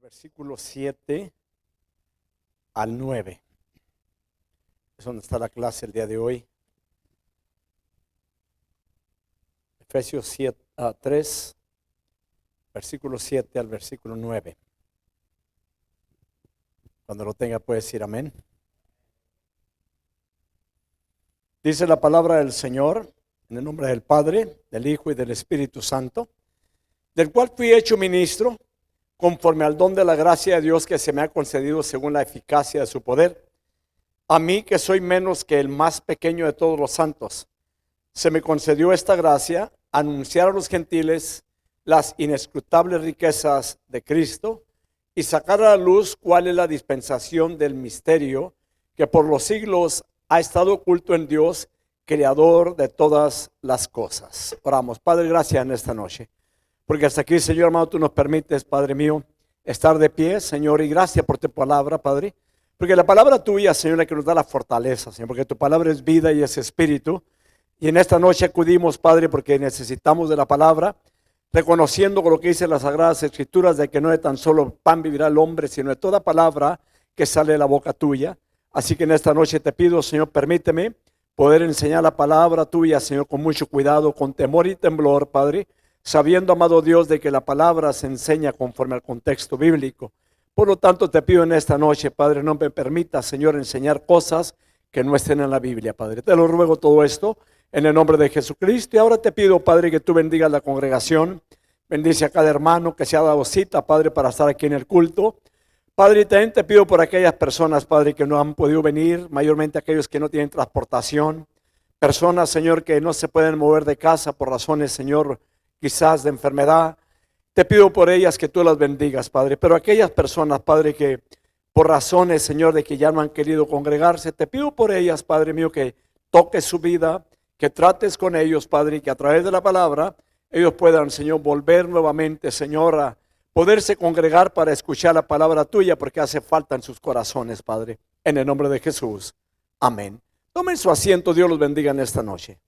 versículo 7 al 9. Es donde está la clase el día de hoy. Efesios 3, versículo 7 al versículo 9. Cuando lo tenga puede decir amén. Dice la palabra del Señor, en el nombre del Padre, del Hijo y del Espíritu Santo, del cual fui hecho ministro, conforme al don de la gracia de Dios que se me ha concedido según la eficacia de su poder. A mí, que soy menos que el más pequeño de todos los santos, se me concedió esta gracia, anunciar a los gentiles las inescrutables riquezas de Cristo y sacar a la luz cuál es la dispensación del misterio que por los siglos ha estado oculto en Dios, creador de todas las cosas. Oramos. Padre, gracias en esta noche, porque hasta aquí, Señor amado, tú nos permites, Padre mío, estar de pie, Señor, y gracias por tu palabra, Padre, porque la palabra tuya, Señor, es la que nos da la fortaleza, Señor, porque tu palabra es vida y es espíritu, y en esta noche acudimos, Padre, porque necesitamos de la palabra, reconociendo con lo que dice las Sagradas Escrituras, de que no de tan solo pan vivirá el hombre, sino de toda palabra que sale de la boca tuya. Así que en esta noche te pido, Señor, permíteme poder enseñar la palabra tuya, Señor, con mucho cuidado, con temor y temblor, Padre, sabiendo, amado Dios, de que la palabra se enseña conforme al contexto bíblico. Por lo tanto, te pido en esta noche, Padre, no me permitas, Señor, enseñar cosas que no estén en la Biblia, Padre. Te lo ruego todo esto en el nombre de Jesucristo. Y ahora te pido, Padre, que tú bendigas la congregación. Bendice a cada hermano que se ha dado cita, Padre, para estar aquí en el culto. Padre, también te pido por aquellas personas, Padre, que no han podido venir, mayormente aquellos que no tienen transportación. Personas, Señor, que no se pueden mover de casa por razones, Señor, quizás de enfermedad. Te pido por ellas que tú las bendigas, Padre. Pero aquellas personas, Padre, que por razones, Señor, de que ya no han querido congregarse, te pido por ellas, Padre mío, que toques su vida, que trates con ellos, Padre, y que a través de la palabra ellos puedan, Señor, volver nuevamente, Señor, a poderse congregar para escuchar la palabra tuya, porque hace falta en sus corazones, Padre. En el nombre de Jesús. Amén. Tomen su asiento, Dios los bendiga en esta noche.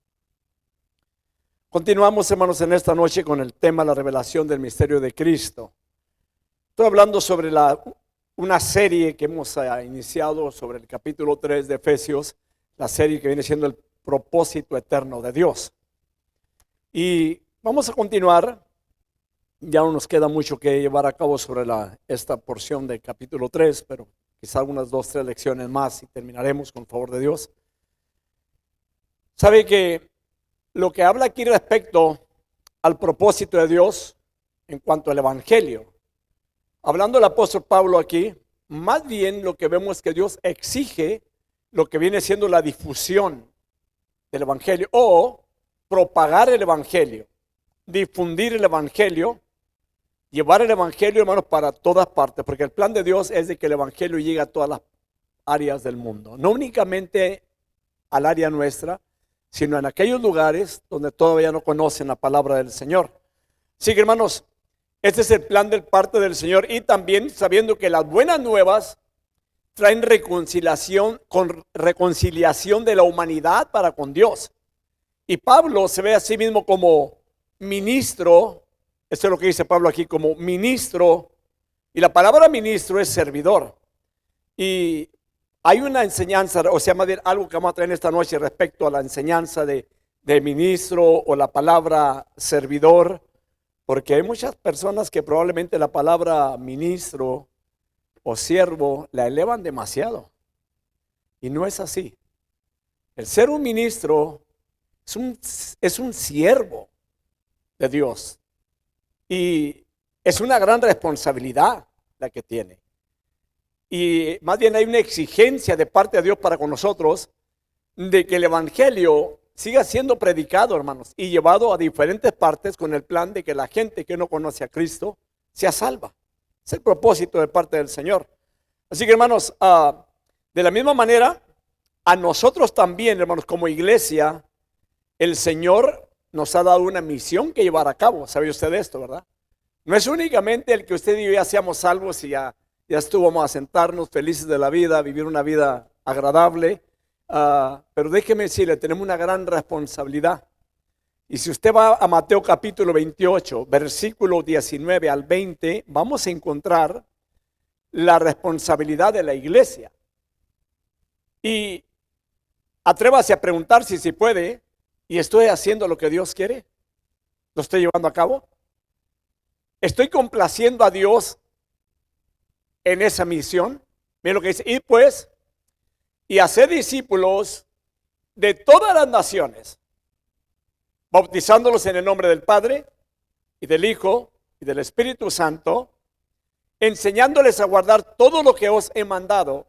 Continuamos, hermanos, en esta noche con el tema la revelación del misterio de Cristo. Estoy hablando sobre una serie que hemos iniciado sobre el capítulo 3 de Efesios, la serie que viene siendo el propósito eterno de Dios. Y vamos a continuar. Ya no nos queda mucho que llevar a cabo sobre esta porción del capítulo 3, pero quizá unas 2 o 3 lecciones más y terminaremos con el favor de Dios. Sabe que lo que habla aquí respecto al propósito de Dios en cuanto al Evangelio, hablando el apóstol Pablo aquí, más bien lo que vemos es que Dios exige lo que viene siendo la difusión del Evangelio o propagar el Evangelio, difundir el Evangelio, llevar el Evangelio, hermanos, para todas partes, porque el plan de Dios es de que el Evangelio llegue a todas las áreas del mundo, no únicamente al área nuestra, sino en aquellos lugares donde todavía no conocen la palabra del Señor. Así que, hermanos, este es el plan de parte del Señor, y también sabiendo que las buenas nuevas traen reconciliación de la humanidad para con Dios. Y Pablo se ve a sí mismo como ministro. Esto es lo que dice Pablo aquí, como ministro, y la palabra ministro es servidor. Y hay una enseñanza, o sea, más bien algo que vamos a traer esta noche respecto a la enseñanza de ministro o la palabra servidor, porque hay muchas personas que probablemente la palabra ministro o siervo la elevan demasiado, y no es así. El ser un ministro es un siervo de Dios. Y es una gran responsabilidad la que tiene. Y más bien hay una exigencia de parte de Dios para con nosotros de que el Evangelio siga siendo predicado, hermanos, y llevado a diferentes partes con el plan de que la gente que no conoce a Cristo sea salva. Es el propósito de parte del Señor. Así que, hermanos, de la misma manera, a nosotros también, hermanos, como iglesia, el Señor nos ha dado una misión que llevar a cabo. ¿Sabe usted esto, verdad? No es únicamente el que usted y yo ya seamos salvos y ya estuvo, vamos a sentarnos felices de la vida, vivir una vida agradable. Pero déjeme decirle, tenemos una gran responsabilidad. Y si usted va a Mateo capítulo 28, versículo 19 al 20, vamos a encontrar la responsabilidad de la iglesia. Y atrévase a preguntar si puede, y estoy haciendo lo que Dios quiere. ¿Lo estoy llevando a cabo? ¿Estoy complaciendo a Dios en esa misión? Miren lo que dice, y pues, y hacer discípulos de todas las naciones, bautizándolos en el nombre del Padre, y del Hijo, y del Espíritu Santo, enseñándoles a guardar todo lo que os he mandado.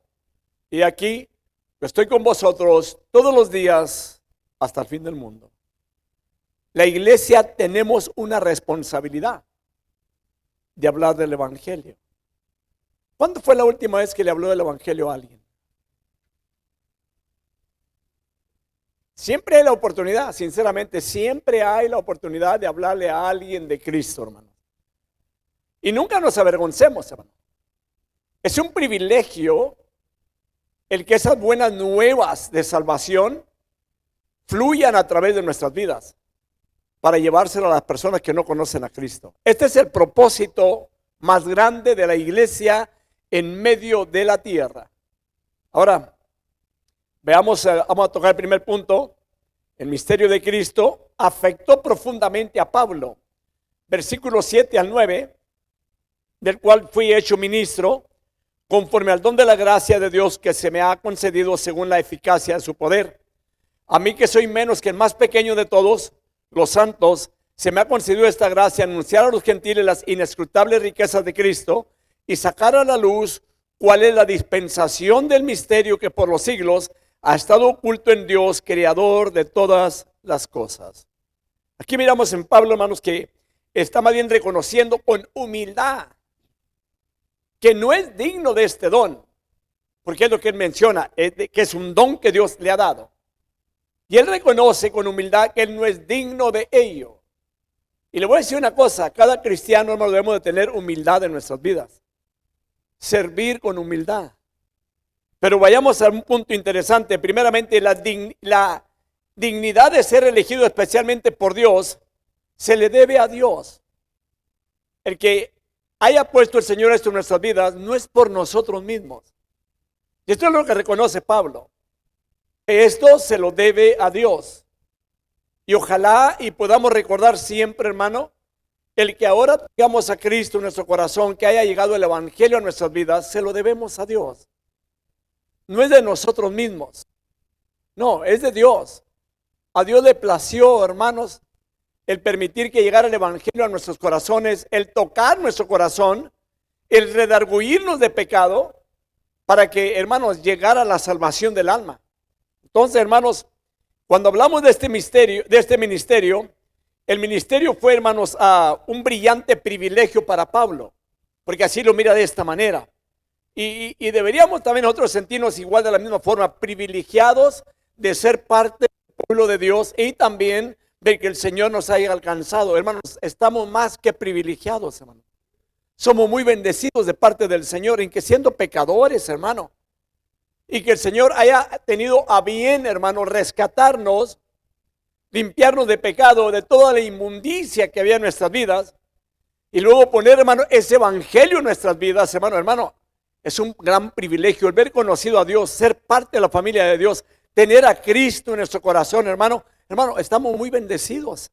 Y aquí estoy con vosotros todos los días hasta el fin del mundo. La iglesia tenemos una responsabilidad de hablar del evangelio. ¿Cuándo fue la última vez que le habló del evangelio a alguien? Siempre hay la oportunidad, sinceramente, siempre hay la oportunidad de hablarle a alguien de Cristo, hermano. Y nunca nos avergoncemos, hermano. Es un privilegio el que esas buenas nuevas de salvación fluyan a través de nuestras vidas para llevárselo a las personas que no conocen a Cristo. Este es el propósito más grande de la iglesia en medio de la tierra. Ahora, veamos, vamos a tocar el primer punto. El misterio de Cristo afectó profundamente a Pablo. Versículos 7 al 9, del cual fui hecho ministro, conforme al don de la gracia de Dios que se me ha concedido según la eficacia de su poder. A mí, que soy menos que el más pequeño de todos los santos, se me ha concedido esta gracia, anunciar a los gentiles las inescrutables riquezas de Cristo y sacar a la luz cuál es la dispensación del misterio que por los siglos ha estado oculto en Dios, creador de todas las cosas. Aquí miramos en Pablo, hermanos, que está más bien reconociendo con humildad que no es digno de este don, porque es lo que él menciona, que es un don que Dios le ha dado. Y él reconoce con humildad que él no es digno de ello. Y le voy a decir una cosa, cada cristiano, hermano, debemos de tener humildad en nuestras vidas. Servir con humildad. Pero vayamos a un punto interesante. Primeramente, la dignidad de ser elegido especialmente por Dios se le debe a Dios. El que haya puesto el Señor esto en nuestras vidas no es por nosotros mismos. Y esto es lo que reconoce Pablo. Esto se lo debe a Dios. Y ojalá y podamos recordar siempre, hermano, el que ahora tengamos a Cristo en nuestro corazón, que haya llegado el evangelio a nuestras vidas, se lo debemos a Dios. No es de nosotros mismos. No, es de Dios. A Dios le plació, hermanos, el permitir que llegara el evangelio a nuestros corazones, el tocar nuestro corazón, el redarguirnos de pecado, para que, hermanos, llegara la salvación del alma. Entonces, hermanos, cuando hablamos de este ministerio, el ministerio fue, hermanos, un brillante privilegio para Pablo, porque así lo mira de esta manera. Y deberíamos también nosotros sentirnos igual de la misma forma, privilegiados de ser parte del pueblo de Dios y también de que el Señor nos haya alcanzado. Hermanos, estamos más que privilegiados, hermano. Somos muy bendecidos de parte del Señor, en que siendo pecadores, hermano, y que el Señor haya tenido a bien, hermano, rescatarnos, limpiarnos de pecado, de toda la inmundicia que había en nuestras vidas, y luego poner, hermano, ese evangelio en nuestras vidas, hermano, es un gran privilegio el ver conocido a Dios, ser parte de la familia de Dios, tener a Cristo en nuestro corazón, hermano, estamos muy bendecidos.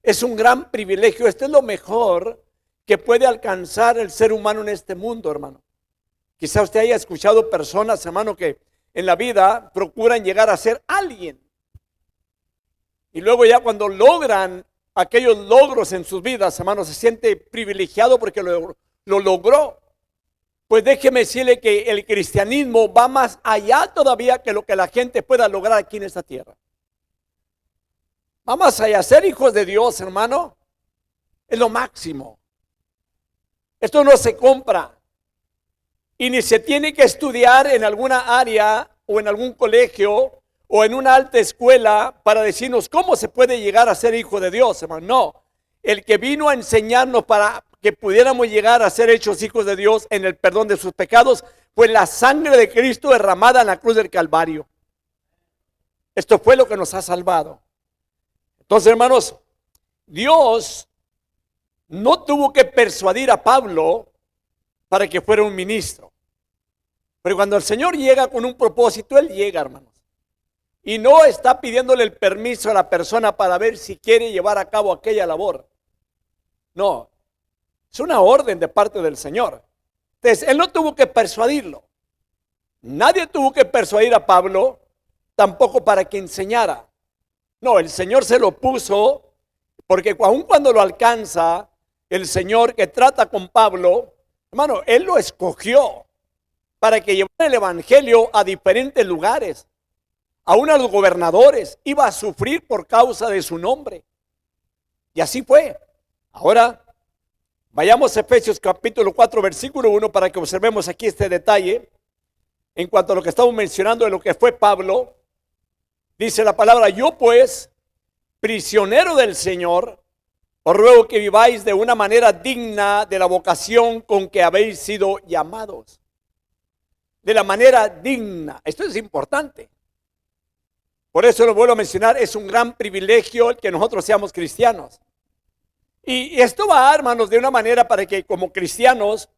Es un gran privilegio, esto es lo mejor que puede alcanzar el ser humano en este mundo, hermano. Quizá usted haya escuchado personas, hermano, que en la vida procuran llegar a ser alguien. Y luego ya cuando logran aquellos logros en sus vidas, hermano, se siente privilegiado porque lo logró. Pues déjeme decirle que el cristianismo va más allá todavía que lo que la gente pueda lograr aquí en esta tierra. Va más allá. Ser hijos de Dios, hermano, es lo máximo. Esto no se compra. Y ni se tiene que estudiar en alguna área o en algún colegio o en una alta escuela para decirnos cómo se puede llegar a ser hijo de Dios, hermano. No, el que vino a enseñarnos para que pudiéramos llegar a ser hechos hijos de Dios en el perdón de sus pecados fue la sangre de Cristo derramada en la cruz del Calvario. Esto fue lo que nos ha salvado. Entonces, hermanos, Dios no tuvo que persuadir a Pablo para que fuera un ministro. Pero cuando el Señor llega con un propósito, Él llega, hermanos. Y no está pidiéndole el permiso a la persona para ver si quiere llevar a cabo aquella labor. No, es una orden de parte del Señor. Entonces, Él no tuvo que persuadirlo. Nadie tuvo que persuadir a Pablo, tampoco para que enseñara. No, el Señor se lo puso, porque aun cuando lo alcanza, el Señor que trata con Pablo, hermano, Él lo escogió para que llevara el evangelio a diferentes lugares. Aún a los gobernadores, iba a sufrir por causa de su nombre. Y así fue. Ahora, vayamos a Efesios capítulo 4, versículo 1, para que observemos aquí este detalle. En cuanto a lo que estamos mencionando de lo que fue Pablo, dice la palabra: yo pues, prisionero del Señor, os ruego que viváis de una manera digna de la vocación con que habéis sido llamados. De la manera digna. Esto es importante. Por eso lo vuelvo a mencionar, es un gran privilegio el que nosotros seamos cristianos. Y esto va, hermanos, de una manera para que como cristianos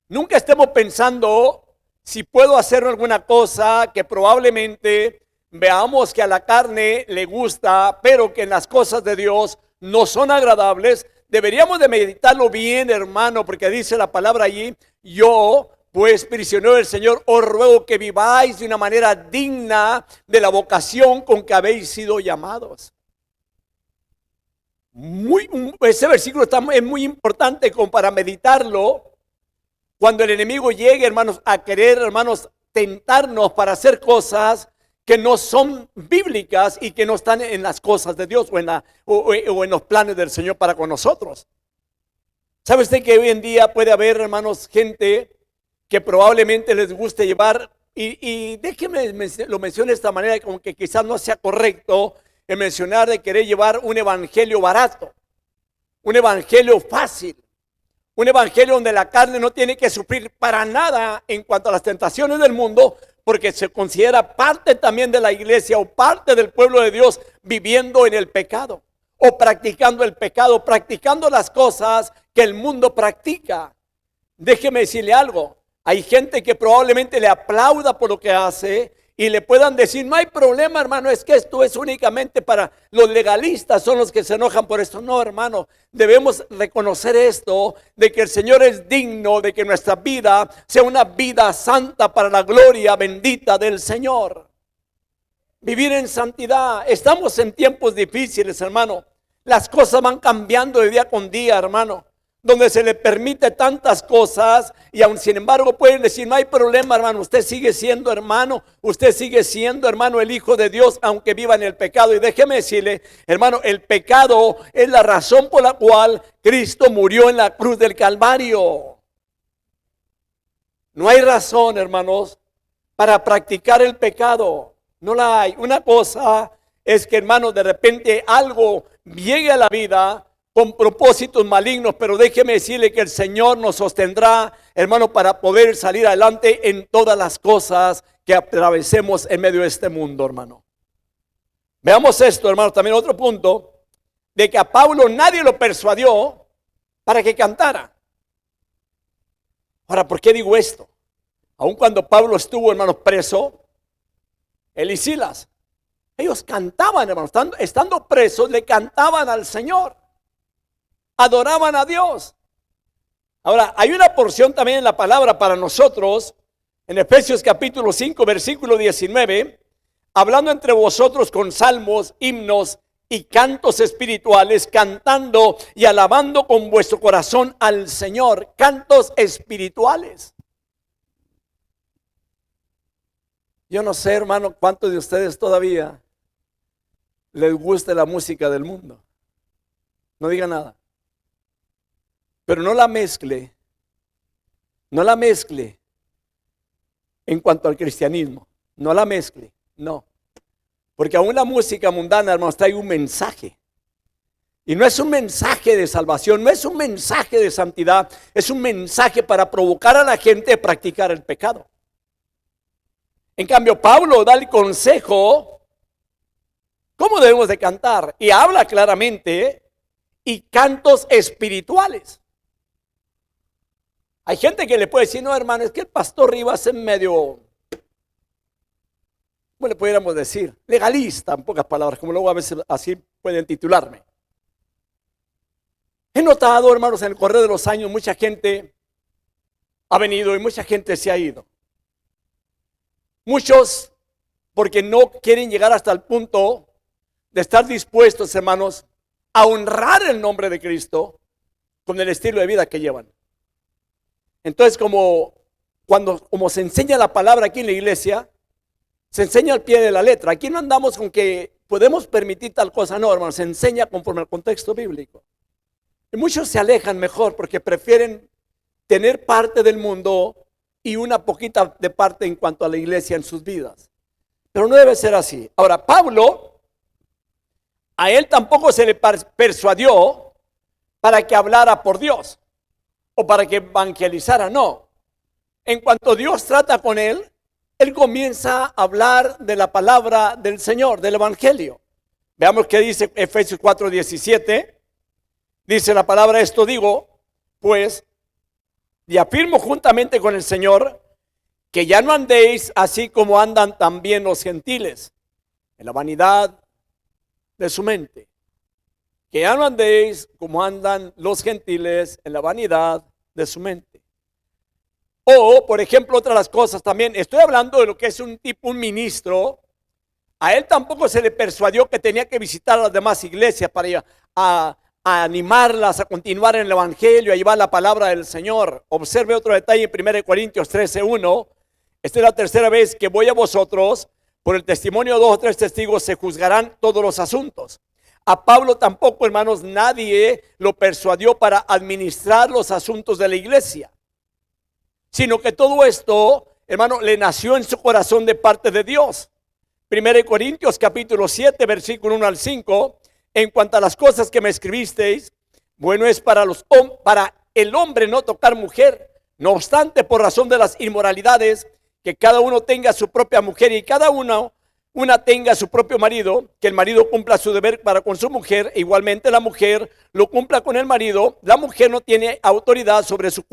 nunca estemos pensando si puedo hacer alguna cosa que probablemente veamos que a la carne le gusta, pero que en las cosas de Dios no son agradables. Deberíamos de meditarlo bien, hermano, porque dice la palabra allí: yo, pues prisionero del Señor, os ruego que viváis de una manera digna de la vocación con que habéis sido llamados. Ese versículo es muy importante como para meditarlo. Cuando el enemigo llegue, hermanos, a querer, hermanos, tentarnos para hacer cosas que no son bíblicas y que no están en las cosas de Dios o en los planes del Señor para con nosotros. ¿Sabe usted que hoy en día puede haber, hermanos, gente que probablemente les guste llevar, y déjeme lo menciono de esta manera, como que quizás no sea correcto el mencionar de querer llevar un evangelio barato, un evangelio fácil, un evangelio donde la carne no tiene que sufrir para nada en cuanto a las tentaciones del mundo, porque se considera parte también de la iglesia o parte del pueblo de Dios viviendo en el pecado o practicando el pecado, practicando las cosas que el mundo practica. Déjeme decirle algo. Hay gente que probablemente le aplauda por lo que hace y le puedan decir: no hay problema, hermano, es que esto es únicamente para los legalistas, son los que se enojan por esto. No, hermano, debemos reconocer esto, de que el Señor es digno, de que nuestra vida sea una vida santa para la gloria bendita del Señor. Vivir en santidad. Estamos en tiempos difíciles, hermano. Las cosas van cambiando de día con día, hermano, donde se le permite tantas cosas y aun sin embargo pueden decir: no hay problema, hermano, usted sigue siendo hermano, usted sigue siendo, hermano, el Hijo de Dios, aunque viva en el pecado. Y déjeme decirle, hermano, el pecado es la razón por la cual Cristo murió en la cruz del Calvario. No hay razón, hermanos, para practicar el pecado. No la hay. Una cosa es que, hermano, de repente algo llegue a la vida con propósitos malignos, pero déjeme decirle que el Señor nos sostendrá, hermano, para poder salir adelante en todas las cosas que atravesemos en medio de este mundo, hermano. Veamos esto, hermano, también otro punto, de que a Pablo nadie lo persuadió para que cantara. Ahora, ¿por qué digo esto? Aun cuando Pablo estuvo, hermano, preso, él y Silas, ellos cantaban, hermano, estando presos, le cantaban al Señor. Adoraban a Dios. Ahora, hay una porción también en la palabra para nosotros, en Efesios capítulo 5, versículo 19, hablando entre vosotros con salmos, himnos y cantos espirituales, cantando y alabando con vuestro corazón al Señor. Cantos espirituales. Yo no sé, hermano, cuántos de ustedes todavía les gusta la música del mundo. No diga nada. Pero no la mezcle en cuanto al cristianismo. No la mezcle, no. Porque aún la música mundana, hermanos, trae un mensaje. Y no es un mensaje de salvación, no es un mensaje de santidad, es un mensaje para provocar a la gente a practicar el pecado. En cambio, Pablo da el consejo cómo debemos de cantar y habla claramente, y cantos espirituales. Hay gente que le puede decir, no, hermano, es que el pastor Rivas es medio, ¿cómo le pudiéramos decir? Legalista, en pocas palabras, como luego a veces así pueden titularme. He notado, hermanos, en el correr de los años, mucha gente ha venido y mucha gente se ha ido. Muchos, porque no quieren llegar hasta el punto de estar dispuestos, hermanos, a honrar el nombre de Cristo con el estilo de vida que llevan. Entonces, como se enseña la palabra aquí en la iglesia, se enseña al pie de la letra. Aquí no andamos con que podemos permitir tal cosa, no, hermanos, se enseña conforme al contexto bíblico. Y muchos se alejan mejor porque prefieren tener parte del mundo y una poquita de parte en cuanto a la iglesia en sus vidas. Pero no debe ser así. Ahora, Pablo, a él tampoco se le persuadió para que hablara por Dios o para que evangelizara, no. En cuanto Dios trata con él, él comienza a hablar de la palabra del Señor, del evangelio. Veamos qué dice Efesios 4:17. Dice la palabra, esto digo, pues, y afirmo juntamente con el Señor, que ya no andéis así como andan también los gentiles, en la vanidad de su mente. Que ya no andéis como andan los gentiles en la vanidad de su mente. O, por ejemplo, otras las cosas también, estoy hablando de lo que es un ministro. A él tampoco se le persuadió que tenía que visitar a las demás iglesias para ir a animarlas a continuar en el evangelio, a llevar la palabra del Señor. Observe otro detalle en 1 Corintios 13:1. Esta es la tercera vez que voy a vosotros, por el testimonio de 2 o 3 testigos se juzgarán todos los asuntos. A Pablo tampoco, hermanos, nadie lo persuadió para administrar los asuntos de la iglesia, sino que todo esto, hermano, le nació en su corazón de parte de Dios. 1 Corintios capítulo 7, versículo 1 al 5. En cuanto a las cosas que me escribisteis, bueno es para el hombre no tocar mujer. No obstante, por razón de las inmoralidades, que cada uno tenga su propia mujer y cada una tenga su propio marido, que el marido cumpla su deber para con su mujer, e igualmente la mujer lo cumpla con el marido. La mujer no tiene autoridad sobre su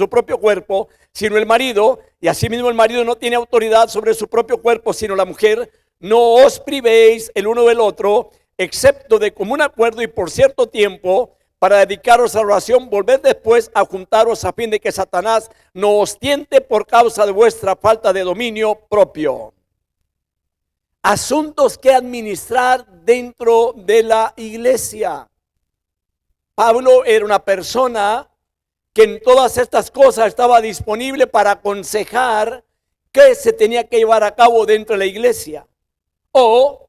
propio cuerpo, sino el marido, y asimismo el marido no tiene autoridad sobre su propio cuerpo, sino la mujer. No os privéis el uno del otro, excepto de común acuerdo y por cierto tiempo, para dedicaros a la oración. Volved después a juntaros a fin de que Satanás no os tiente por causa de vuestra falta de dominio propio. Asuntos que administrar dentro de la iglesia. Pablo era una persona que en todas estas cosas estaba disponible para aconsejar qué se tenía que llevar a cabo dentro de la iglesia. O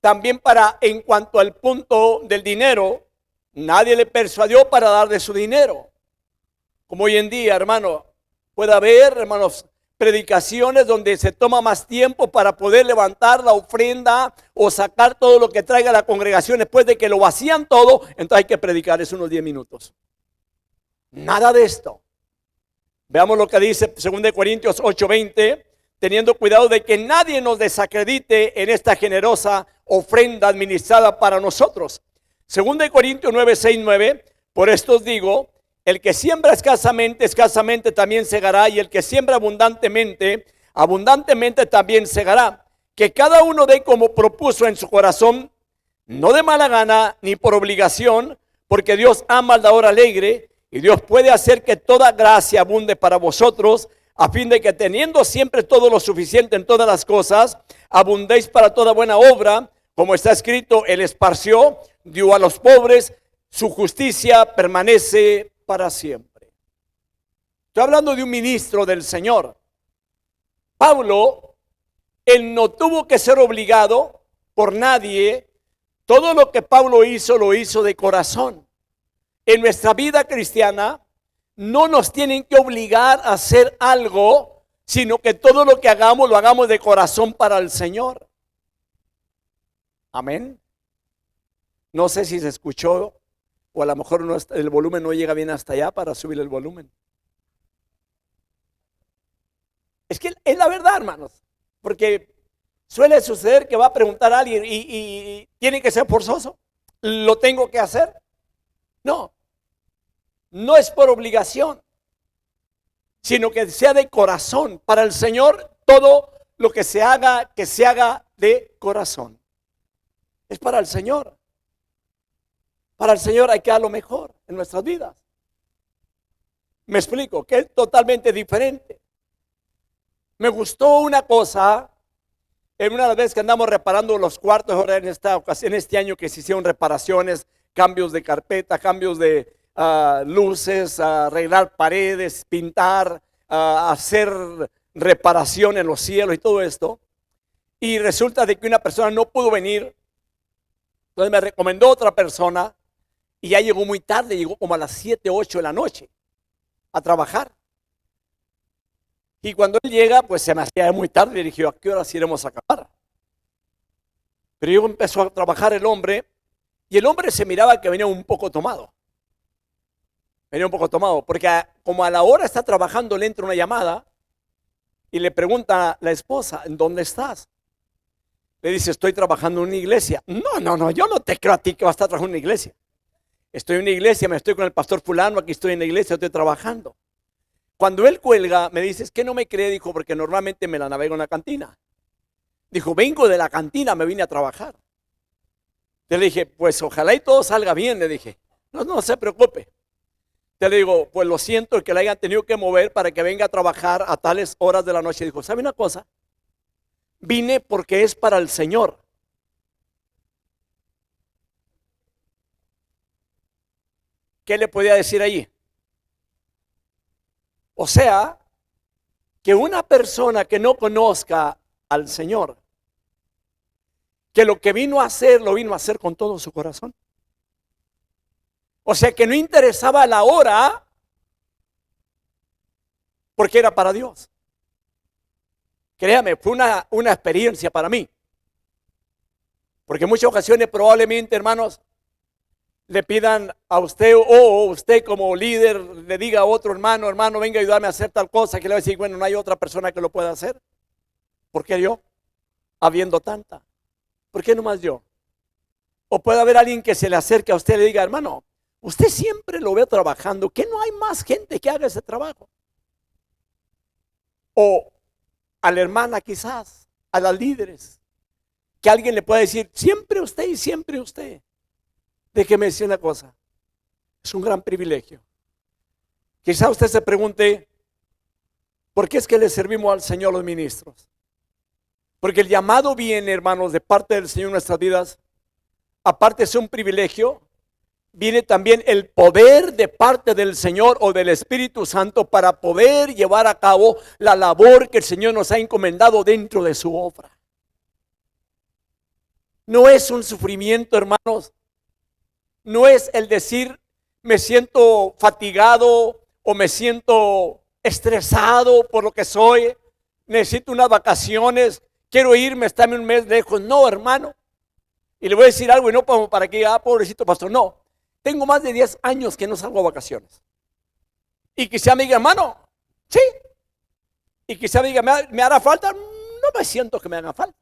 también en cuanto al punto del dinero, nadie le persuadió para dar de su dinero. Como hoy en día, hermano, puede haber, hermanos, predicaciones donde se toma más tiempo para poder levantar la ofrenda o sacar todo lo que traiga la congregación. Después de que lo vacían todo, entonces hay que predicar, es unos 10 minutos. Nada de esto. Veamos lo que dice 2 Corintios 8:20. Teniendo cuidado de que nadie nos desacredite en esta generosa ofrenda administrada para nosotros. 2 Corintios 9:6-9. Por esto os digo, el que siembra escasamente, escasamente también segará, y el que siembra abundantemente, abundantemente también segará. Que cada uno dé como propuso en su corazón, no de mala gana ni por obligación, porque Dios ama al dador alegre, y Dios puede hacer que toda gracia abunde para vosotros, a fin de que teniendo siempre todo lo suficiente en todas las cosas, abundéis para toda buena obra, como está escrito, Él esparció, dio a los pobres, su justicia permanece para siempre. Estoy hablando de un ministro del Señor. Pablo, él no tuvo que ser obligado por nadie. Todo lo que Pablo hizo, lo hizo de corazón. En nuestra vida cristiana, no nos tienen que obligar a hacer algo, sino que todo lo que hagamos, lo hagamos de corazón para el Señor. Amén. No sé si se escuchó, o a lo mejor el volumen no llega bien hasta allá para subir el volumen. Es que es la verdad, hermanos, porque suele suceder que va a preguntar a alguien y tiene que ser forzoso. ¿Lo tengo que hacer? No. No es por obligación. sino que sea de corazón. Para el Señor, todo lo que se haga de corazón. Es para el Señor. Para el Señor hay que dar lo mejor en nuestras vidas. Me explico, que es totalmente diferente. Me gustó una cosa, en una de las veces que andamos reparando los cuartos, ahora en esta ocasión, este año que se hicieron reparaciones, cambios de carpeta, cambios de luces, arreglar paredes, pintar, hacer reparación en los cielos y todo esto. Y resulta de que una persona no pudo venir, entonces me recomendó otra persona y ya llegó muy tarde, llegó como a las 7, 8 de la noche a trabajar. Y cuando él llega, pues se me hacía muy tarde y dije, ¿a qué horas iremos a acabar? Pero yo empezó a trabajar el hombre y el hombre se miraba que venía un poco tomado. Venía un poco tomado, porque como a la hora está trabajando, le entra una llamada y le pregunta a la esposa, ¿en dónde estás? Le dice, estoy trabajando en una iglesia. No, yo no te creo a ti que vas a estar trabajando en una iglesia. Estoy en una iglesia, me estoy con el pastor fulano, aquí estoy en la iglesia, estoy trabajando. Cuando él cuelga, me dice, es que no me cree, dijo, porque normalmente me la navego en la cantina. Dijo, vengo de la cantina, me vine a trabajar. Yo le dije, pues ojalá y todo salga bien, le dije. No se preocupe. Te le digo, pues lo siento que la hayan tenido que mover para que venga a trabajar a tales horas de la noche. Dijo, ¿sabe una cosa? Vine porque es para el Señor. ¿Qué le podía decir allí? O sea, que una persona que no conozca al Señor, que lo que vino a hacer, lo vino a hacer con todo su corazón. O sea, que no interesaba la hora, porque era para Dios. Créame, fue una experiencia para mí. Porque en muchas ocasiones probablemente, hermanos, le pidan a usted o usted como líder le diga a otro hermano, venga a ayudarme a hacer tal cosa, que le va a decir, bueno, no hay otra persona que lo pueda hacer. ¿Por qué yo? Habiendo tanta. ¿Por qué nomás yo? O puede haber alguien que se le acerque a usted y le diga, hermano, usted siempre lo ve trabajando, ¿que no hay más gente que haga ese trabajo? O a la hermana quizás, a las líderes, que alguien le pueda decir, siempre usted y siempre usted. Déjeme decir una cosa, es un gran privilegio. Quizá usted se pregunte, ¿por qué es que le servimos al Señor los ministros? Porque el llamado viene, hermanos, de parte del Señor en nuestras vidas. Aparte de ser un privilegio, viene también el poder de parte del Señor o del Espíritu Santo para poder llevar a cabo la labor que el Señor nos ha encomendado dentro de su obra. No es un sufrimiento, hermanos. No es el decir, me siento fatigado o me siento estresado por lo que soy, necesito unas vacaciones, quiero irme, estarme un mes lejos. No, hermano. Y le voy a decir algo y no para que diga, pobrecito pastor, no. Tengo más de 10 años que no salgo a vacaciones. Y quizá me diga, hermano, sí. Y quizá me diga, ¿me hará falta? No me siento que me haga falta.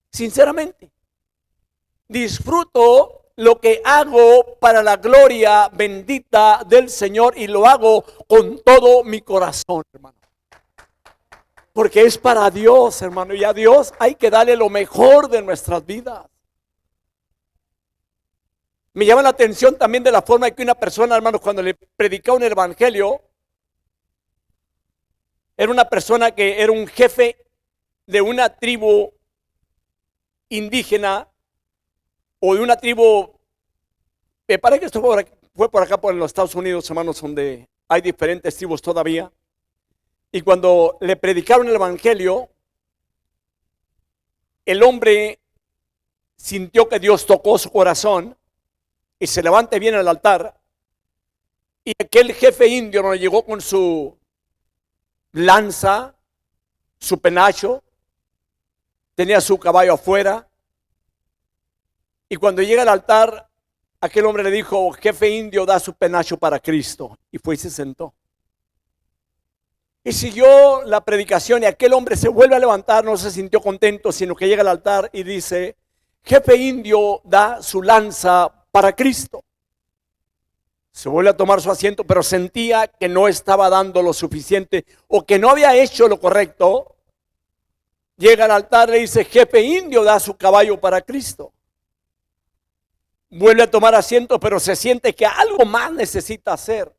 Sinceramente, disfruto lo que hago para la gloria bendita del Señor y lo hago con todo mi corazón, hermano. Porque es para Dios, hermano, y a Dios hay que darle lo mejor de nuestras vidas. Me llama la atención también de la forma en que una persona, hermanos, cuando le predicaba un evangelio, era una persona que era un jefe de una tribu indígena o de una tribu, me parece que esto fue por acá, por los Estados Unidos, hermanos, donde hay diferentes tribus todavía. Y cuando le predicaron el evangelio, el hombre sintió que Dios tocó su corazón y se levanta bien al altar. Y aquel jefe indio nos llegó con su lanza, su penacho, tenía su caballo afuera. Y cuando llega al altar, aquel hombre le dijo, jefe indio, da su penacho para Cristo. Y fue y se sentó. Y siguió la predicación y aquel hombre se vuelve a levantar, no se sintió contento, sino que llega al altar y dice, jefe indio, da su lanza para Cristo. Se vuelve a tomar su asiento, pero sentía que no estaba dando lo suficiente o que no había hecho lo correcto. Llega al altar y le dice: jefe indio, da su caballo para Cristo. Vuelve a tomar asiento, pero se siente que algo más necesita hacer.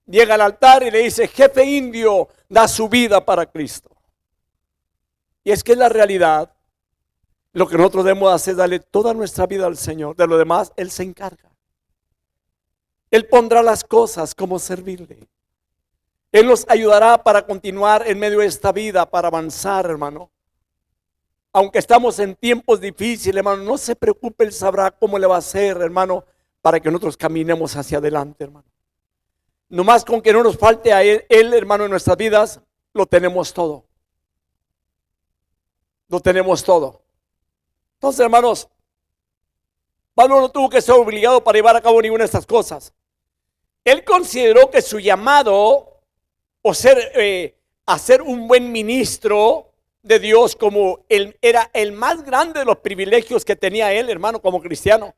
Llega al altar y le dice: jefe indio, da su vida para Cristo. Y es que es la realidad. Lo que nosotros debemos hacer es darle toda nuestra vida al Señor. De lo demás, Él se encarga. Él pondrá las cosas como servirle. Él nos ayudará para continuar en medio de esta vida, para avanzar, hermano. Aunque estamos en tiempos difíciles, hermano, no se preocupe, Él sabrá cómo le va a hacer, hermano, para que nosotros caminemos hacia adelante, hermano. Nomás con que no nos falte a Él, hermano, en nuestras vidas, lo tenemos todo. Lo tenemos todo. Entonces, hermanos, Pablo no tuvo que ser obligado para llevar a cabo ninguna de estas cosas. Él consideró que su llamado o a ser un buen ministro de Dios, como él era el más grande de los privilegios que tenía él, hermano, como cristiano.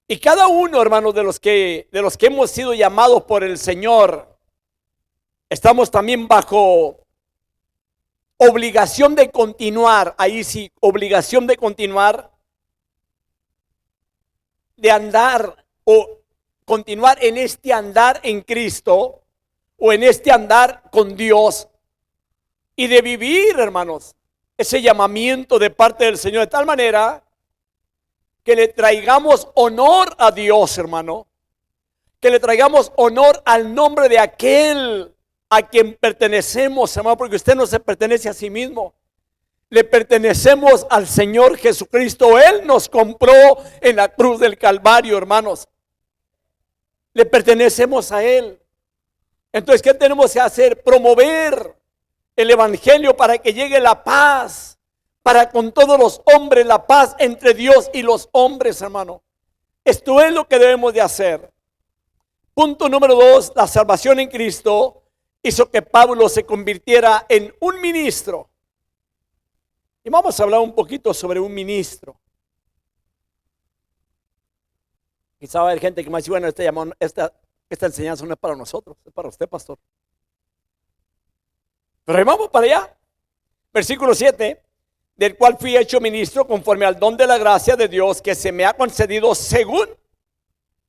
Y cada uno, hermanos, de los que hemos sido llamados por el Señor, estamos también bajo obligación de continuar, ahí sí, obligación de continuar, de andar o continuar en este andar en Cristo o en este andar con Dios y de vivir, hermanos, ese llamamiento de parte del Señor de tal manera que le traigamos honor a Dios, hermano, que le traigamos honor al nombre de aquel a quien pertenecemos, hermano, porque usted no se pertenece a sí mismo. Le pertenecemos al Señor Jesucristo. Él nos compró en la cruz del Calvario, hermanos. Le pertenecemos a Él. Entonces, ¿qué tenemos que hacer? Promover el evangelio para que llegue la paz, para con todos los hombres, la paz entre Dios y los hombres, hermano. Esto es lo que debemos de hacer. Punto número 2, la salvación en Cristo hizo que Pablo se convirtiera en un ministro. Y vamos a hablar un poquito sobre un ministro. Quizá va a haber gente que me dice: bueno, esta enseñanza no es para nosotros, es para usted, pastor. Pero ahí vamos para allá. Versículo 7, del cual fui hecho ministro conforme al don de la gracia de Dios que se me ha concedido según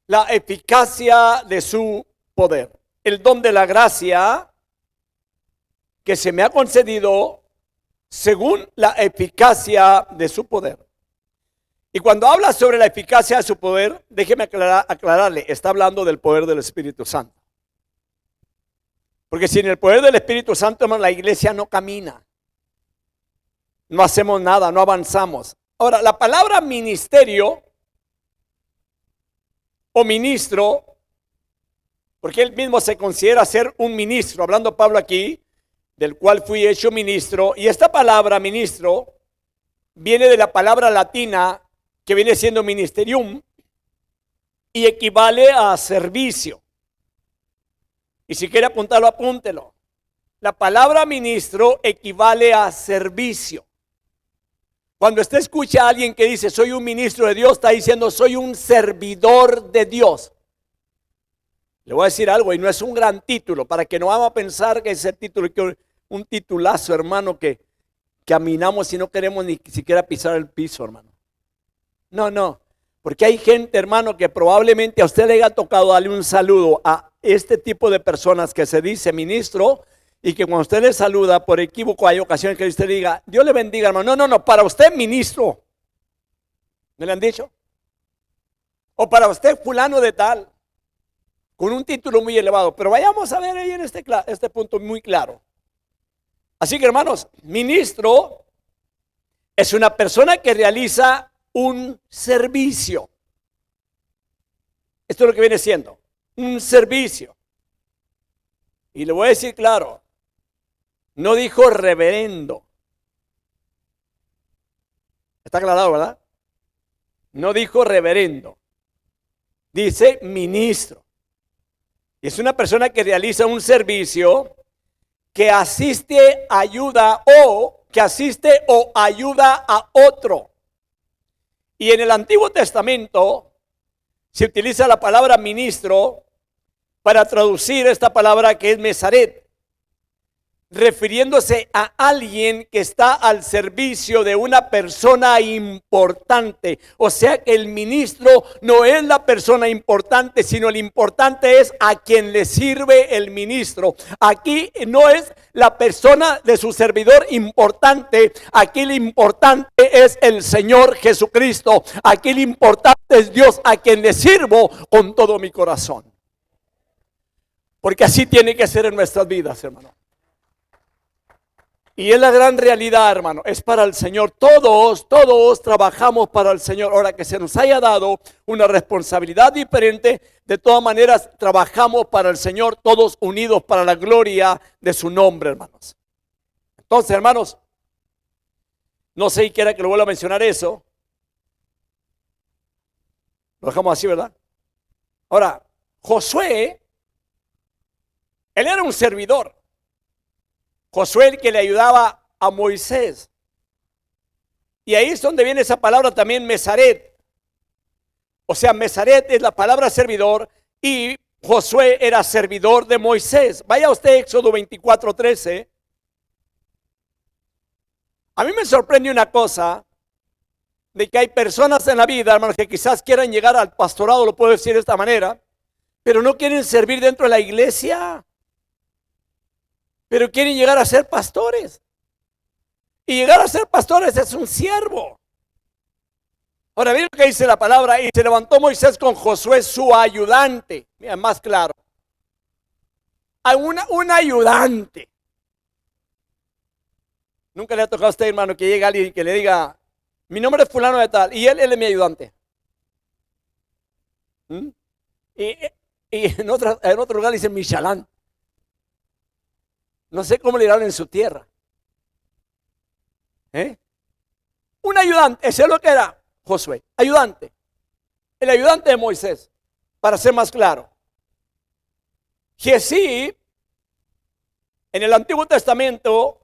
la eficacia de su poder. El don de la gracia que se me ha concedido según la eficacia de su poder. Y cuando habla sobre la eficacia de su poder, déjeme aclararle, está hablando del poder del Espíritu Santo. Porque sin el poder del Espíritu Santo, hermano, la iglesia no camina. No hacemos nada, no avanzamos. Ahora, la palabra ministerio o ministro, porque él mismo se considera ser un ministro, hablando Pablo aquí, del cual fui hecho ministro. Y esta palabra ministro viene de la palabra latina que viene siendo ministerium y equivale a servicio. Y si quiere apuntarlo, apúntelo. La palabra ministro equivale a servicio. Cuando usted escucha a alguien que dice soy un ministro de Dios, está diciendo soy un servidor de Dios. Le voy a decir algo, y no es un gran título, para que no vamos a pensar que ese título es un titulazo, hermano, que caminamos y no queremos ni siquiera pisar el piso, hermano. No, porque hay gente, hermano, que probablemente a usted le haya tocado darle un saludo a este tipo de personas que se dice ministro, y que cuando usted le saluda por equívoco hay ocasiones que usted diga Dios le bendiga, hermano. No, para usted ministro. ¿Me le han dicho? O para usted fulano de tal, con un título muy elevado. Pero vayamos a ver ahí en este punto muy claro. Así que, hermanos, ministro es una persona que realiza un servicio. Esto es lo que viene siendo un servicio. Y le voy a decir claro, no dijo reverendo. Está aclarado, ¿verdad? No dijo reverendo. Dice ministro. Y es una persona que realiza un servicio que asiste, ayuda o ayuda a otro. Y en el Antiguo Testamento se utiliza la palabra ministro para traducir esta palabra que es mesaret, refiriéndose a alguien que está al servicio de una persona importante. O sea que el ministro no es la persona importante, sino el importante es a quien le sirve el ministro. Aquí no es la persona de su servidor importante, aquí lo importante es el Señor Jesucristo. Aquí lo importante es Dios, a quien le sirvo con todo mi corazón. Porque así tiene que ser en nuestras vidas, hermano. Y es la gran realidad, hermano, es para el Señor. Todos trabajamos para el Señor. Ahora que se nos haya dado una responsabilidad diferente, de todas maneras trabajamos para el Señor, todos unidos para la gloria de su nombre, hermanos. Entonces, hermanos, no sé si quiera que lo vuelva a mencionar eso. Lo dejamos así, ¿verdad? Ahora, Josué, él era un servidor. Josué, el que le ayudaba a Moisés. Y ahí es donde viene esa palabra también, mesaret. O sea, mesaret es la palabra servidor y Josué era servidor de Moisés. Vaya usted a Éxodo 24:13. A mí me sorprende una cosa, de que hay personas en la vida, hermanos, que quizás quieran llegar al pastorado, lo puedo decir de esta manera, pero no quieren servir dentro de la iglesia. Pero quieren llegar a ser pastores. Y llegar a ser pastores es un siervo. Ahora, miren lo que dice la palabra. Y se levantó Moisés con Josué, su ayudante. Mira, más claro. A un ayudante. Nunca le ha tocado a usted, hermano, que llegue alguien y que le diga: mi nombre es fulano de tal, y él es mi ayudante. Y en otro lugar dice Michalán. No sé cómo le dirán en su tierra. Un ayudante, ese es lo que era Josué, ayudante. El ayudante de Moisés, para ser más claro. Giezi, en el Antiguo Testamento,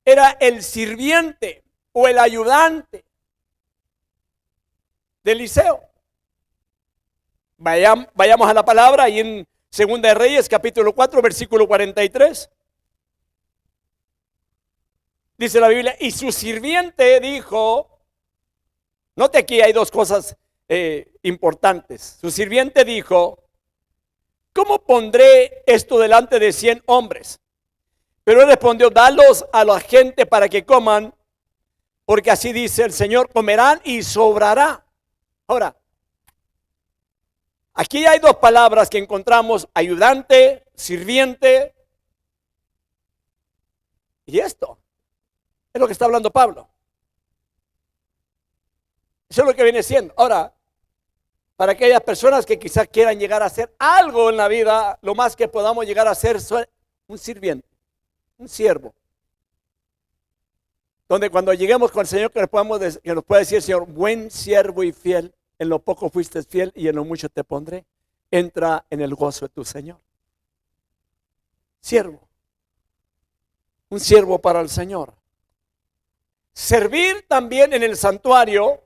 era el sirviente o el ayudante de Eliseo. Vayamos a la palabra ahí en Segunda de Reyes, capítulo 4, versículo 43. Dice la Biblia, y su sirviente dijo, note aquí hay dos cosas importantes. Su sirviente dijo: ¿cómo pondré esto delante de 100 hombres? Pero él respondió: dalos a la gente para que coman, porque así dice el Señor, comerán y sobrará. Ahora, aquí hay dos palabras que encontramos: ayudante, sirviente, y esto es lo que está hablando Pablo. Eso es lo que viene siendo. Ahora, para aquellas personas que quizás quieran llegar a hacer algo en la vida, lo más que podamos llegar a hacer es un sirviente, un siervo. Donde cuando lleguemos con el Señor, que nos pueda decir: Señor, buen siervo y fiel, en lo poco fuiste fiel y en lo mucho te pondré. Entra en el gozo de tu Señor. Siervo. Un siervo para el Señor. Servir también en el santuario,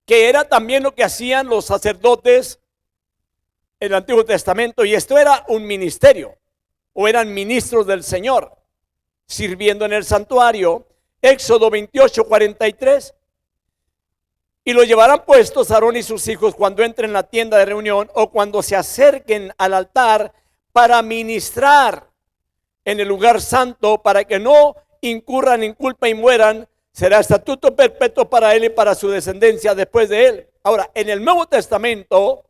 que era también lo que hacían los sacerdotes en el Antiguo Testamento, y esto era un ministerio, o eran ministros del Señor, sirviendo en el santuario. Éxodo 28:43. Y lo llevarán puestos Aarón y sus hijos cuando entren en la tienda de reunión o cuando se acerquen al altar para ministrar en el lugar santo, para que no incurran en culpa y mueran. Será estatuto perpetuo para él y para su descendencia después de él. Ahora, en el Nuevo Testamento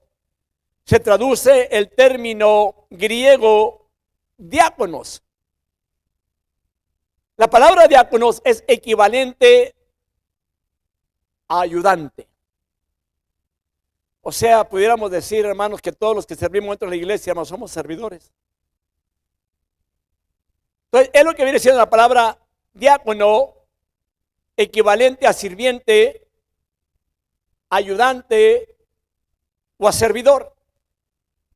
se traduce el término griego diáconos. La palabra diáconos es equivalente a ayudante. O sea, pudiéramos decir, hermanos, que todos los que servimos dentro de la iglesia, hermanos, somos servidores. Entonces, es lo que viene siendo la palabra diácono, equivalente a sirviente, ayudante o a servidor.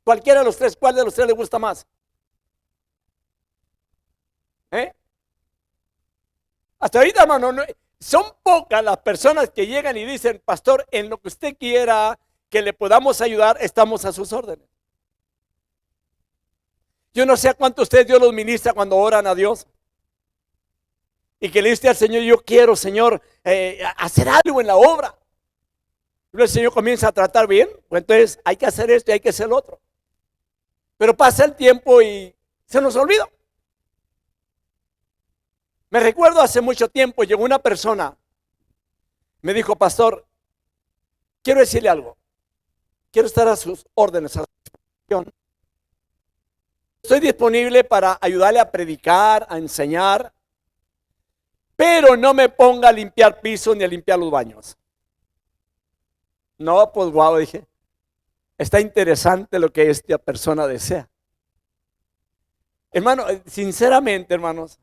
Cualquiera de los tres, ¿cuál de los tres le gusta más? Hasta ahorita, hermano, son pocas las personas que llegan y dicen: pastor, en lo que usted quiera, que le podamos ayudar, estamos a sus órdenes. Yo no sé a cuánto ustedes Dios los ministra cuando oran a Dios. Y que le dice al Señor, yo quiero, Señor, hacer algo en la obra. Luego el Señor comienza a tratar bien, pues entonces hay que hacer esto y hay que hacer lo otro. Pero pasa el tiempo y se nos olvida. Me recuerdo hace mucho tiempo, llegó una persona, me dijo, pastor, quiero decirle algo. Quiero estar a sus órdenes, a su disposición. Estoy disponible para ayudarle a predicar, a enseñar, pero no me ponga a limpiar pisos ni a limpiar los baños. No, pues guau, dije, está interesante lo que esta persona desea. Hermano, sinceramente, hermanos,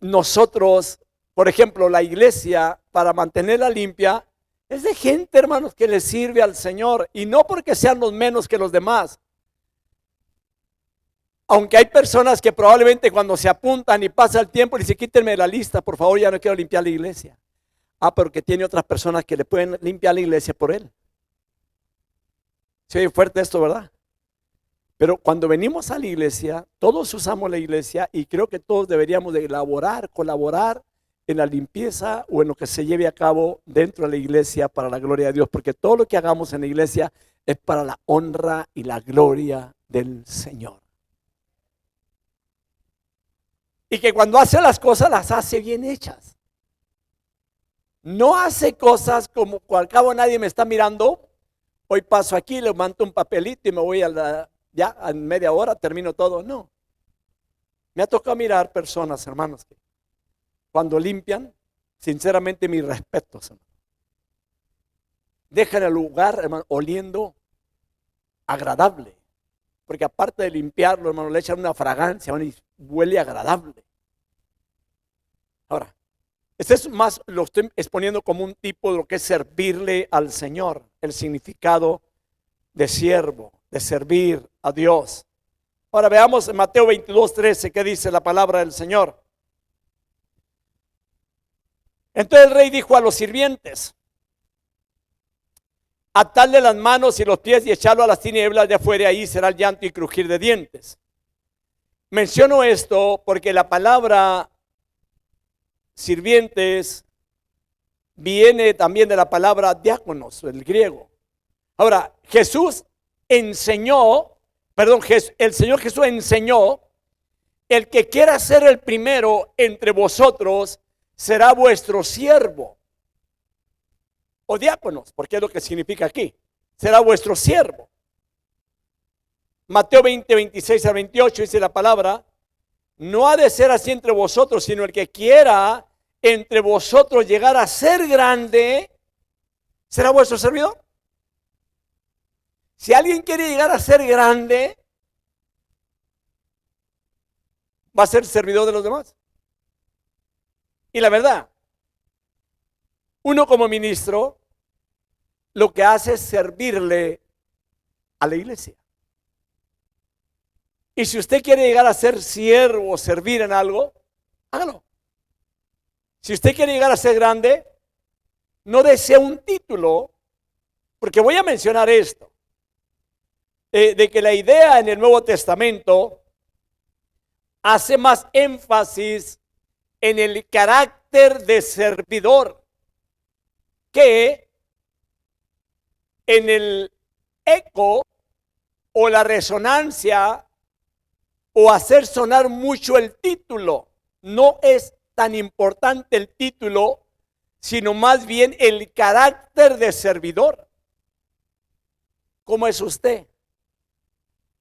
nosotros, por ejemplo, la iglesia, para mantenerla limpia, es de gente, hermanos, que le sirve al Señor, y no porque sean los menos que los demás. Aunque hay personas que probablemente cuando se apuntan y pasa el tiempo, le dicen, quítenme la lista, por favor, ya no quiero limpiar la iglesia. Ah, pero que tiene otras personas que le pueden limpiar la iglesia por él. Se oye fuerte esto, ¿verdad? Pero cuando venimos a la iglesia, todos usamos la iglesia y creo que todos deberíamos de colaborar en la limpieza o en lo que se lleve a cabo dentro de la iglesia para la gloria de Dios, porque todo lo que hagamos en la iglesia es para la honra y la gloria del Señor. Y que cuando hace las cosas, las hace bien hechas. No hace cosas como al cabo nadie me está mirando. Hoy paso aquí, le mando un papelito y me voy ya en media hora termino todo. No. Me ha tocado mirar personas, hermanos, que cuando limpian, sinceramente mis respetos, hermano. Dejan el lugar, hermano, oliendo agradable. Porque aparte de limpiarlo, hermano, le echan una fragancia, hermano, y huele agradable. Ahora, este es más, lo estoy exponiendo como un tipo de lo que es servirle al Señor, el significado de siervo, de servir a Dios. Ahora veamos en Mateo 22:13 qué dice la palabra del Señor. Entonces el rey dijo a los sirvientes, atadle las manos y los pies y echarlo a las tinieblas de afuera, ahí será el llanto y crujir de dientes. Menciono esto porque la palabra sirvientes viene también de la palabra diáconos, el griego. Ahora, el Señor Jesús enseñó, el que quiera ser el primero entre vosotros será vuestro siervo. O diáconos, porque es lo que significa aquí. Será vuestro siervo. Mateo 20, 26 al 28 dice la palabra, no ha de ser así entre vosotros, sino el que quiera entre vosotros llegar a ser grande, será vuestro servidor. Si alguien quiere llegar a ser grande, va a ser servidor de los demás. Y la verdad, uno como ministro, lo que hace es servirle a la iglesia. Y si usted quiere llegar a ser siervo o servir en algo, hágalo. Si usted quiere llegar a ser grande, no desea un título, porque voy a mencionar esto, de que la idea en el Nuevo Testamento hace más énfasis en el carácter de servidor que en el eco o la resonancia o hacer sonar mucho el título. No es tan importante el título, sino más bien el carácter de servidor. ¿Cómo es usted?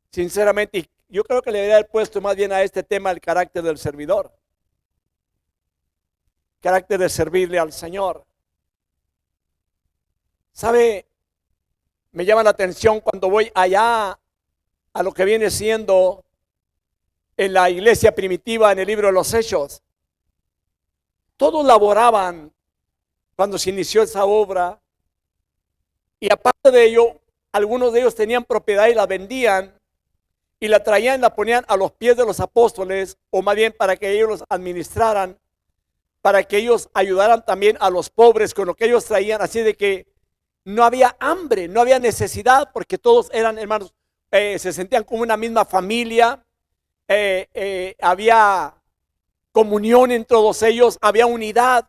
Sinceramente, yo creo que le debería haber puesto más bien a este tema el carácter del servidor. Carácter de servirle al Señor. ¿Sabe? Me llama la atención cuando voy allá a lo que viene siendo en la iglesia primitiva en el libro de los Hechos. Todos laboraban cuando se inició esa obra y aparte de ello, algunos de ellos tenían propiedad y la vendían y la traían, la ponían a los pies de los apóstoles, o más bien para que ellos los administraran, para que ellos ayudaran también a los pobres con lo que ellos traían. Así de que no había hambre, no había necesidad, porque todos eran hermanos, se sentían como una misma familia, había comunión en todos ellos, había unidad,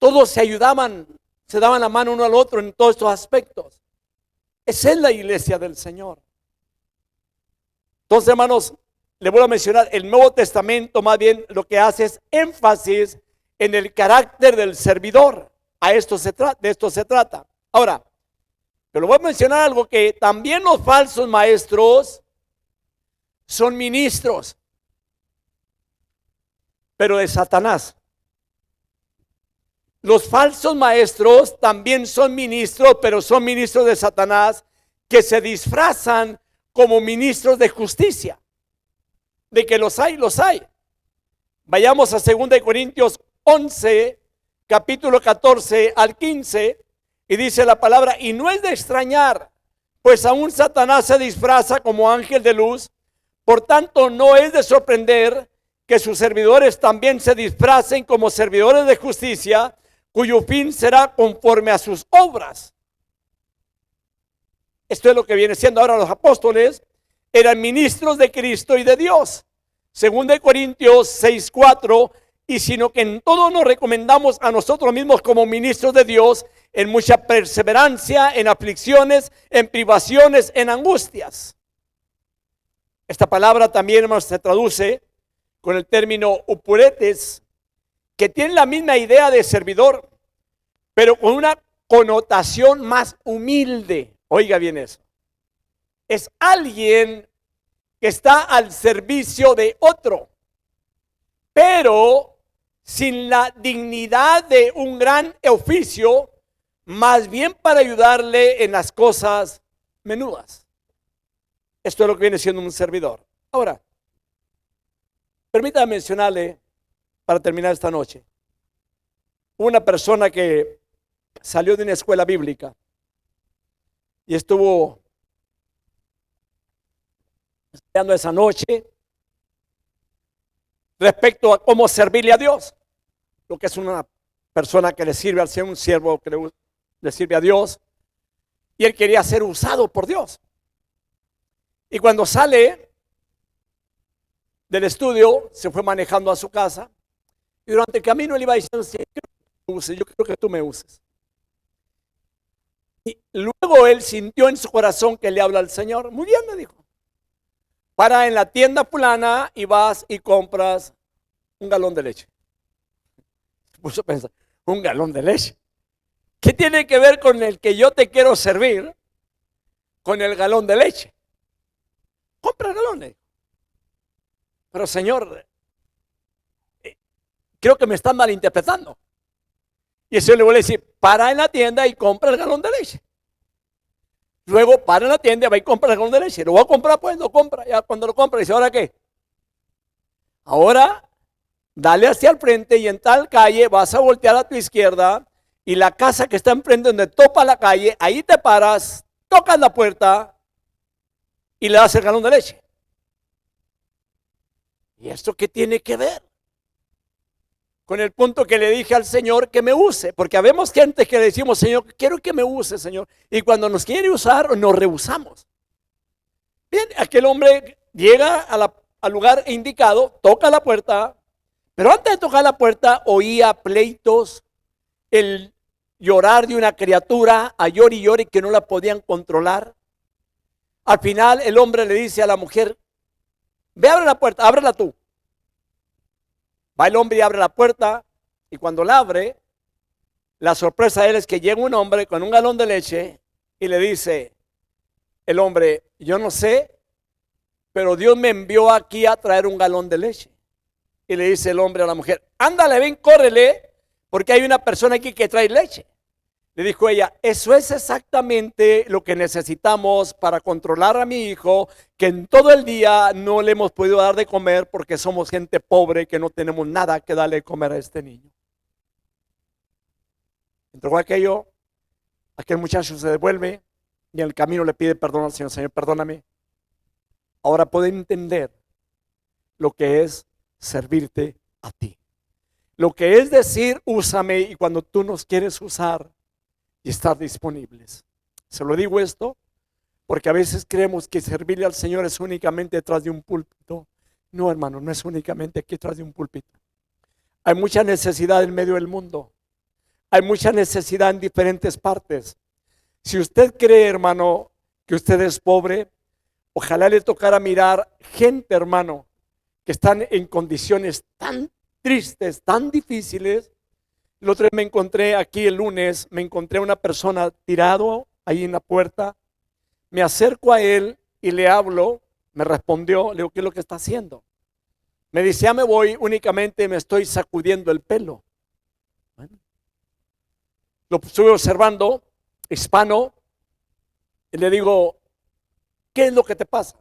todos se ayudaban, se daban la mano uno al otro en todos estos aspectos. Esa es la iglesia del Señor. Entonces, hermanos, le voy a mencionar, el Nuevo Testamento más bien lo que hace es énfasis en el carácter del servidor. De esto se trata. Ahora, pero voy a mencionar algo, que también los falsos maestros son ministros, pero de Satanás. Los falsos maestros también son ministros, pero son ministros de Satanás, que se disfrazan como ministros de justicia. De que los hay, los hay. Vayamos a 2 Corintios 11, capítulo 14 al 15, y dice la palabra: y no es de extrañar, pues aún Satanás se disfraza como ángel de luz. Por tanto, no es de sorprender que sus servidores también se disfracen como servidores de justicia, cuyo fin será conforme a sus obras. Esto es lo que viene siendo ahora. Los apóstoles eran ministros de Cristo y de Dios. 2 Corintios 6:4, y sino que en todo nos recomendamos a nosotros mismos como ministros de Dios, en mucha perseverancia, en aflicciones, en privaciones, en angustias. Esta palabra también, hermanos, se traduce con el término upuretes, que tiene la misma idea de servidor, pero con una connotación más humilde. Oiga bien eso. Es alguien que está al servicio de otro, pero sin la dignidad de un gran oficio, más bien para ayudarle en las cosas menudas. Esto es lo que viene siendo un servidor. Ahora, permítame mencionarle, para terminar esta noche, una persona que salió de una escuela bíblica y estuvo estudiando esa noche respecto a cómo servirle a Dios, lo que es una persona que le sirve al Señor, un siervo que le sirve a Dios, y él quería ser usado por Dios. Y cuando sale del estudio, se fue manejando a su casa, y durante el camino él iba diciendo: yo creo que tú me uses. Y luego él sintió en su corazón que le habla al Señor. Muy bien, le dijo: para en la tienda fulana y vas y compras un galón de leche. Se puso a pensar: un galón de leche. ¿Qué tiene que ver con el que yo te quiero servir con el galón de leche? Compra galones. Pero Señor, creo que me están malinterpretando. Y eso le voy a decir: para en la tienda y compra el galón de leche. Luego para en la tienda y va y compra el galón de leche. Lo voy a comprar, pues lo compra. Ya cuando lo compra dice: ¿ahora qué? Ahora dale hacia el frente y en tal calle vas a voltear a tu izquierda, y la casa que está enfrente donde topa la calle, ahí te paras, tocas la puerta y le das el galón de leche. ¿Y esto qué tiene que ver con el punto que le dije al Señor que me use? Porque habemos gente que le decimos: Señor, quiero que me use, Señor. Y cuando nos quiere usar, nos rehusamos. Bien, aquel hombre llega al lugar indicado, toca la puerta, pero antes de tocar la puerta oía pleitos, el llorar de una criatura, a llor y llore, que no la podían controlar. Al final el hombre le dice a la mujer: ve, abre la puerta, ábrela tú. Va el hombre y abre la puerta, y cuando la abre, la sorpresa de él es que llega un hombre con un galón de leche y le dice el hombre: yo no sé, pero Dios me envió aquí a traer un galón de leche. Y le dice el hombre a la mujer: ándale, ven, córrele, porque hay una persona aquí que trae leche. Le dijo ella: eso es exactamente lo que necesitamos para controlar a mi hijo, que en todo el día no le hemos podido dar de comer porque somos gente pobre que no tenemos nada que darle de comer a este niño. Entregó aquello, aquel muchacho se devuelve y en el camino le pide perdón al Señor: Señor, perdóname. Ahora puedo entender lo que es servirte a ti. Lo que es decir: úsame, y cuando tú nos quieres usar, y estar disponibles. Se lo digo esto porque a veces creemos que servirle al Señor es únicamente detrás de un púlpito. No, hermano, no es únicamente aquí detrás de un púlpito. Hay mucha necesidad en medio del mundo. Hay mucha necesidad en diferentes partes. Si usted cree, hermano, que usted es pobre, ojalá le tocara mirar gente, hermano, que están en condiciones tan tristes, tan difíciles. El otro día me encontré aquí el lunes, me encontré a una persona tirado ahí en la puerta. Me acerco a él y le hablo, me respondió, le digo, ¿qué es lo que está haciendo? Me dice, ya me voy, únicamente me estoy sacudiendo el pelo. Bueno, lo estuve observando, hispano, y le digo, ¿qué es lo que te pasa?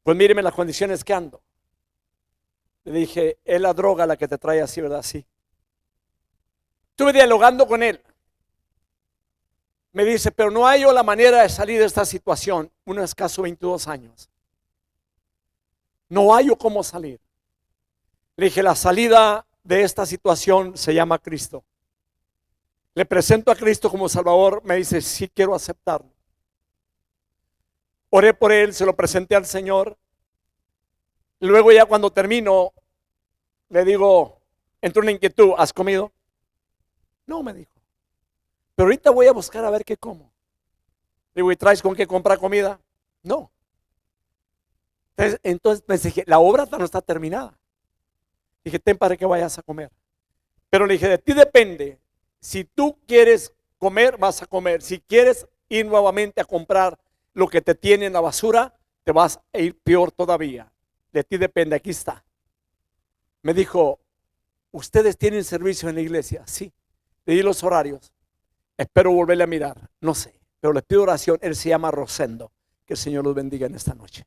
Pues míreme las condiciones que ando. Le dije, es la droga la que te trae así, ¿verdad? Sí. Estuve dialogando con él. Me dice, pero no hay la manera de salir de esta situación. Uno escaso 22 años. No hay cómo salir. Le dije, la salida de esta situación se llama Cristo. Le presento a Cristo como Salvador. Me dice, sí quiero aceptarlo. Oré por él, se lo presenté al Señor. Luego ya cuando termino, le digo, entró una inquietud, ¿has comido? No, me dijo. Pero ahorita voy a buscar a ver qué como. Digo, ¿y traes con qué comprar comida? No. Entonces pensé, la obra no está terminada. Dije, ten para que vayas a comer. Pero le dije, de ti depende. Si tú quieres comer, vas a comer. Si quieres ir nuevamente a comprar lo que te tiene en la basura, te vas a ir peor todavía. De ti depende, aquí está. Me dijo, ¿ustedes tienen servicio en la iglesia? Sí. Le di los horarios. Espero volverle a mirar, no sé, pero les pido oración. Él se llama Rosendo. Que el Señor los bendiga en esta noche.